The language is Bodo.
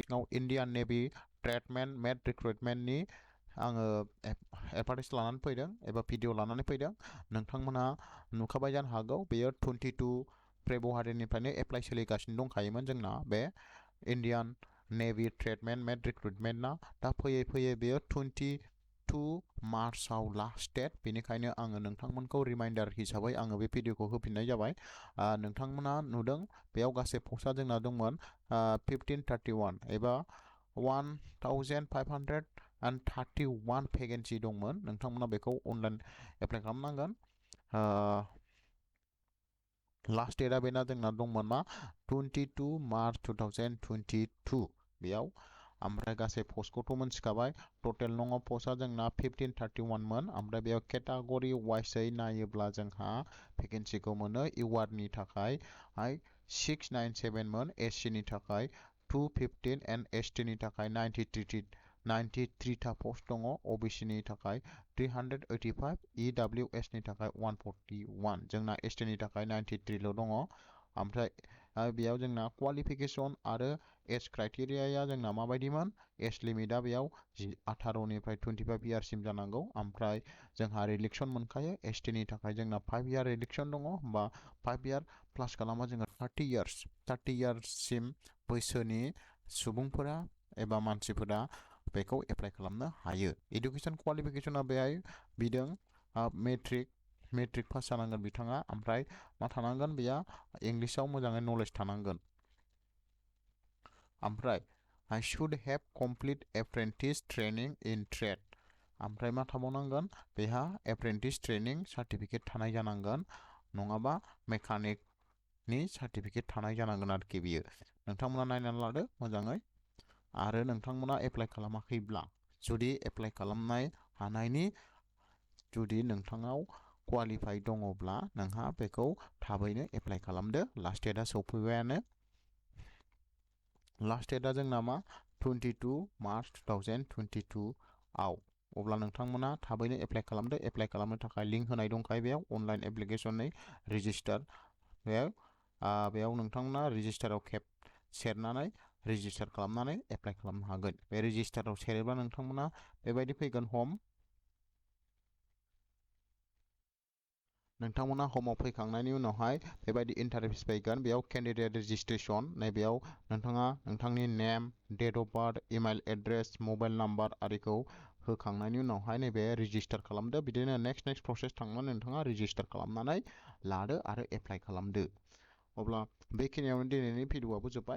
सिगाङाव इन्डियान नेभि ट्रेडमेन मेट रिक्रुटमेन्टनि आङो एडभार्टाइज लानानै फैदों एबा भिडिअ लानानै फैदों नोंथांमोना नुखाबाय जानो हागौ बेयो 22 फेब्रुवारिनिफ्रायनो एप्लाइ सोलिगासिनो दंखायोमोन जोंना बे इन्डियान नेभि ट्रेडमेन मेट रिक्रुटमेन्टना दा फैयै फैयै बेयो 22 मार्चआव लास्ट डेट बेनिखायनो आङो नोंथांमोनखौ रिमाइन्डार हिसाबै आङो बे भिडिअखौ होफिननाय जाबाय नोंथांमोना नुदों बेयाव गासै पस्टआ जोंना दंमोन 1531 एबा 1531 भेकेन्सि दंमोन नोंथांमोना बेखौ अनलाइन एप्लाइ खालामनांगोन लास्ट डेटआ बेना जोंना दंमोन मा 22 मार्च 2022 बेयाव ओमफ्राय गासै पस्टखौथ' मोनथिखाबाय टटेल नङा पस्टआ जोंना 1531 मोन ओमफ्राय बेयाव केटागरि वाइसै नायोब्ला जोंहा भेकेन्सिखौ मोनो इवार्डनि थाखाय 697 मोन एससि नि थाखाय 215 एन्ड एसटि नि थाखाय 93 था पस्ट दङ ओबिसि नि थाखाय 385 ईडब्लिउएस नि थाखाय 141 जोंना एसटि नि थाखाय 93 ल' दङ ओमफ्राय बेयाव जोंना क्वालिफिकेशन आरो एज क्राइटेरियाया जोंना माबायदिमोन एज लिमिटआ बेयाव 18 निफ्राय 25 इयारसिम जानांगौ ओमफ्राय जोंहा रिलेक्सन मोनखायो एसटि नि थाखाय जोंना 5 इयार रिलेक्सन दङ होमबा 5 इयार प्लास खालामा जोङो 30 इयार्ससिम बैसोनि सुबुंफोरा एबा मानसिफोरा बेखौ एप्लाइ खालामनो हायो एडुकेशन क्वालिफिकेशना बेहाय बिदों मेट्रिक पास जानांगोन बिथाङा ओमफ्राय मा थानांगोन बेया इंलिशाव मोजाङै नलेज थानांगोन ओमफ्राय I should have complete apprentice training in trade ओमफ्राय मा थाबावनांगोन बेहा apprentice training सार्टिफिकेट थानाय जानांगोन नङाबा मेकानिकनि सार्टिफिकेट थानाय जानांगोन आरोखि बियो नोंथांमोना नायनानै लादो मोजाङै आरो नोंथांमोना एप्लाइ खालामाखैब्ला जुदि एप्लाइ खालामनाय हानायनि जुदि नोंथाङाव क्वालिफाइ दङब्ला नोंहा बेखौ थाबैनो एप्लाइ खालामदो लास्ट डेटआ सौफैबायानो लास्ट डेटआ जोंना मा 22 मार्च 2022 आव अब्ला नोंथांमोना थाबैनो एप्लाइ खालामदो एप्लाइ खालामनो थाखाय लिंक होनाय दंखायो बेयाव अनलाइन एप्लिकेशननि रेजिस्टार बेयाव नोंथांमोना रेजिस्टाराव सेरनानै रेजिस्टार खालामनानै एप्लाइ खालामनो हागोन बे रेजिस्टाराव सेरोब्ला नोंथांमोना बेबायदि फैगोन नोंथांमोना हमाव फैखांनायनि उनावहाय बेबायदि इन्टारफेस फैगोन बेयाव केन्डिडेट रेजिस्ट्रेशन नैबेयाव नोंथाङा नोंथांनि name date of birth email address mobile number आरिखौ होखांनायनि उनावहाय नैबे रेजिस्टार खालामदो बिदिनो नेक्स्ट प्रसेस थांनानै नोंथाङा रेजिस्टार खालामनानै लादो आरो एप्लाइ खालामदो अब्ला बेखिनियावनो दिनैनि भिडिअ'आबो जोब्बाय